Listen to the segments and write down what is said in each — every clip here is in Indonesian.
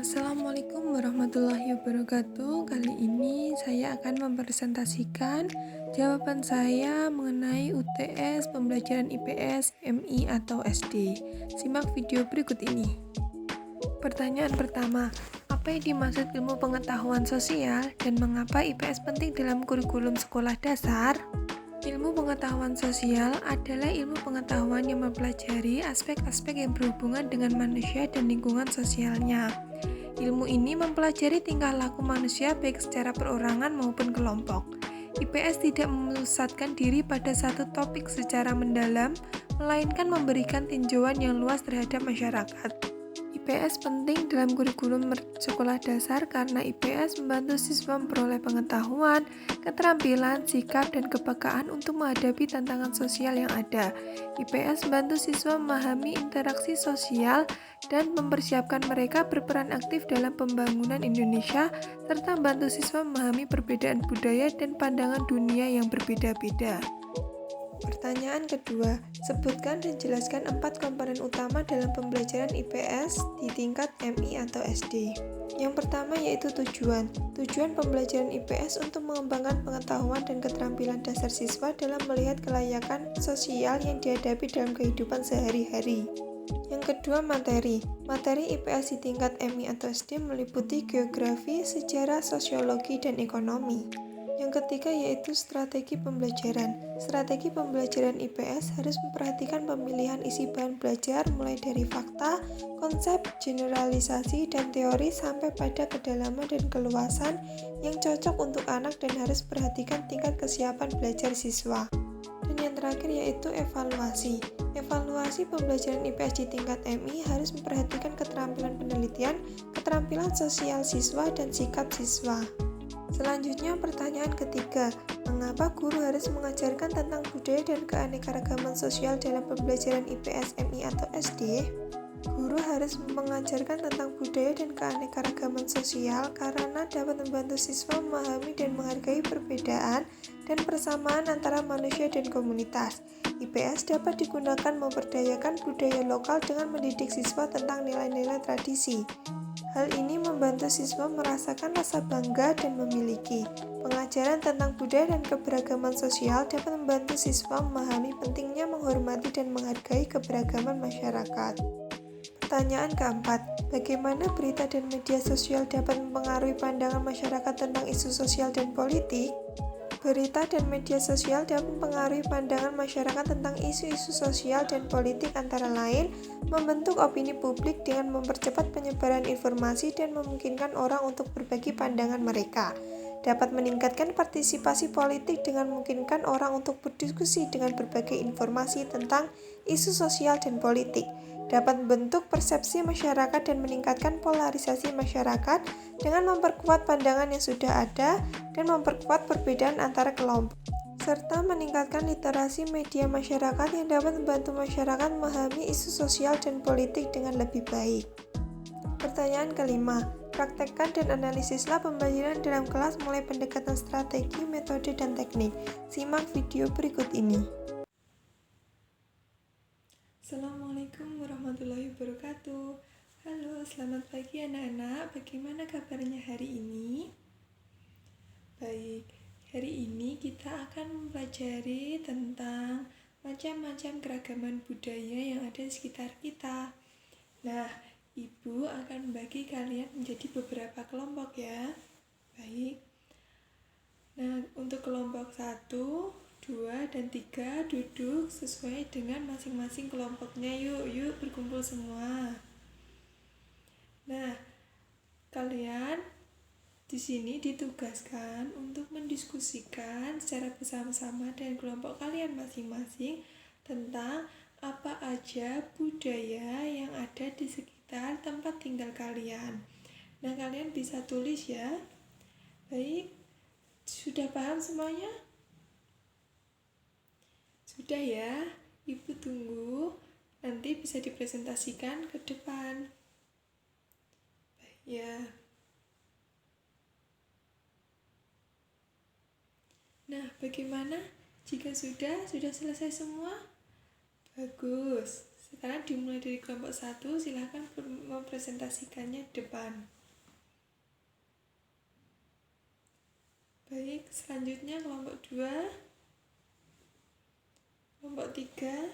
Assalamualaikum warahmatullahi wabarakatuh. Kali ini saya akan mempresentasikan jawaban saya mengenai UTS pembelajaran IPS, MI atau SD. Simak video berikut ini. Pertanyaan pertama, apa yang dimaksud ilmu pengetahuan sosial dan mengapa IPS penting dalam kurikulum sekolah dasar? Ilmu pengetahuan sosial adalah ilmu pengetahuan yang mempelajari aspek-aspek yang berhubungan dengan manusia dan lingkungan sosialnya. Ilmu ini mempelajari tingkah laku manusia baik secara perorangan maupun kelompok. IPS tidak memusatkan diri pada satu topik secara mendalam, melainkan memberikan tinjauan yang luas terhadap masyarakat. IPS penting dalam kurikulum sekolah dasar karena IPS membantu siswa memperoleh pengetahuan, keterampilan, sikap, dan kepekaan untuk menghadapi tantangan sosial yang ada. IPS membantu siswa memahami interaksi sosial dan mempersiapkan mereka berperan aktif dalam pembangunan Indonesia, serta membantu siswa memahami perbedaan budaya dan pandangan dunia yang berbeda-beda. Pertanyaan kedua, sebutkan dan jelaskan 4 komponen utama dalam pembelajaran IPS di tingkat MI atau SD. Yang pertama yaitu tujuan. Tujuan pembelajaran IPS untuk mengembangkan pengetahuan dan keterampilan dasar siswa dalam melihat kelayakan sosial yang dihadapi dalam kehidupan sehari-hari. Yang kedua, materi. Materi IPS di tingkat MI atau SD meliputi geografi, sejarah, sosiologi, dan ekonomi. Yang ketiga yaitu strategi pembelajaran. Strategi pembelajaran IPS harus memperhatikan pemilihan isi bahan belajar mulai dari fakta, konsep, generalisasi, dan teori sampai pada kedalaman dan keluasan yang cocok untuk anak dan harus perhatikan tingkat kesiapan belajar siswa. Dan yang terakhir yaitu evaluasi. Evaluasi pembelajaran IPS di tingkat MI harus memperhatikan keterampilan penelitian, keterampilan sosial siswa, dan sikap siswa. Selanjutnya pertanyaan ketiga, mengapa guru harus mengajarkan tentang budaya dan keanekaragaman sosial dalam pembelajaran IPS, MI atau SD? Guru harus mengajarkan tentang budaya dan keanekaragaman sosial karena dapat membantu siswa memahami dan menghargai perbedaan dan persamaan antara manusia dan komunitas. IPS dapat digunakan memperdayakan budaya lokal dengan mendidik siswa tentang nilai-nilai tradisi. Hal ini membantu siswa merasakan rasa bangga dan memiliki. Pengajaran tentang budaya dan keberagaman sosial dapat membantu siswa memahami pentingnya menghormati dan menghargai keberagaman masyarakat. Pertanyaan keempat, bagaimana berita dan media sosial dapat mempengaruhi pandangan masyarakat tentang isu sosial dan politik? Berita dan media sosial dapat mempengaruhi pandangan masyarakat tentang isu-isu sosial dan politik antara lain membentuk opini publik dengan mempercepat penyebaran informasi dan memungkinkan orang untuk berbagi pandangan mereka. Dapat meningkatkan partisipasi politik dengan memungkinkan orang untuk berdiskusi dengan berbagai informasi tentang isu sosial dan politik. Dapat membentuk persepsi masyarakat dan meningkatkan polarisasi masyarakat dengan memperkuat pandangan yang sudah ada dan memperkuat perbedaan antara kelompok, serta meningkatkan literasi media masyarakat yang dapat membantu masyarakat memahami isu sosial dan politik dengan lebih baik. Pertanyaan kelima, praktekkan dan analisislah pembelajaran dalam kelas mulai pendekatan strategi, metode, dan teknik. Simak video berikut ini. Assalamualaikum warahmatullahi wabarakatuh. Halo, selamat pagi anak-anak. Bagaimana kabarnya hari ini? Baik, hari ini kita akan mempelajari tentang macam-macam keragaman budaya yang ada di sekitar kita. Nah, Ibu akan membagi kalian menjadi beberapa kelompok ya. Baik. Nah, untuk kelompok 1, 2, dan 3 duduk sesuai dengan masing-masing kelompoknya. Yuk berkumpul semua. Nah, kalian di sini ditugaskan untuk mendiskusikan secara bersama-sama dengan kelompok kalian masing-masing tentang apa aja budaya yang ada di sekitar tempat tinggal kalian. Nah, kalian bisa tulis ya. Baik, sudah paham semuanya? Sudah ya, Ibu tunggu, nanti bisa dipresentasikan ke depan. Baik ya. Nah, bagaimana jika sudah selesai semua? Bagus, Sekarang dimulai dari kelompok 1, silakan mempresentasikannya depan. Baik, selanjutnya kelompok 2, kelompok 3.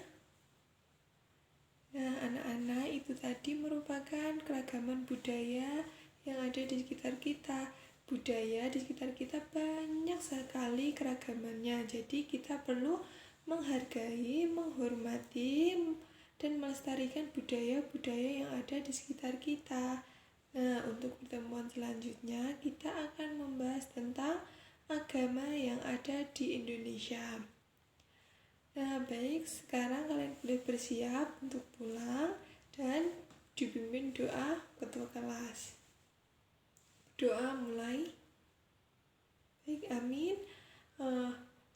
Nah, anak-anak, itu tadi merupakan keragaman budaya yang ada di sekitar kita. Budaya di sekitar kita banyak sekali keragamannya. Jadi kita perlu menghargai, menghormati, dan melestarikan budaya-budaya yang ada di sekitar kita. Nah, untuk pertemuan selanjutnya kita akan membahas tentang agama yang ada di Indonesia. Nah, baik, sekarang kalian boleh bersiap untuk pulang dan dipimpin doa ketua kelas. Doa mulai. Baik, amin.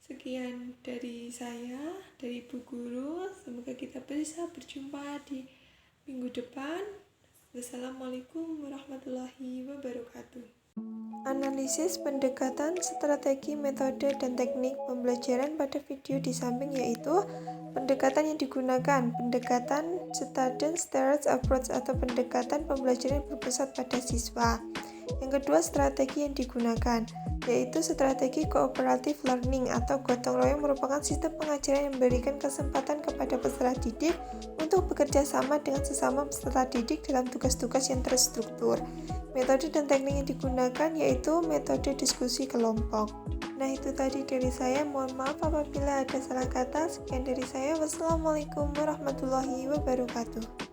Sekian dari saya, dari Ibu Guru. Semoga kita bisa berjumpa di minggu depan. Wassalamualaikum warahmatullahi wabarakatuh. Analisis pendekatan, strategi, metode, dan teknik pembelajaran pada video di samping yaitu pendekatan yang digunakan, pendekatan student-centered approach atau pendekatan pembelajaran berpusat pada siswa. Yang kedua, strategi yang digunakan, yaitu strategi cooperative learning atau gotong royong merupakan sistem pengajaran yang memberikan kesempatan kepada peserta didik untuk bekerja sama dengan sesama peserta didik dalam tugas-tugas yang terstruktur. Metode dan teknik yang digunakan yaitu metode diskusi kelompok. Nah, itu tadi dari saya. Mohon maaf apabila ada salah kata. Sekian dari saya. Wassalamualaikum warahmatullahi wabarakatuh.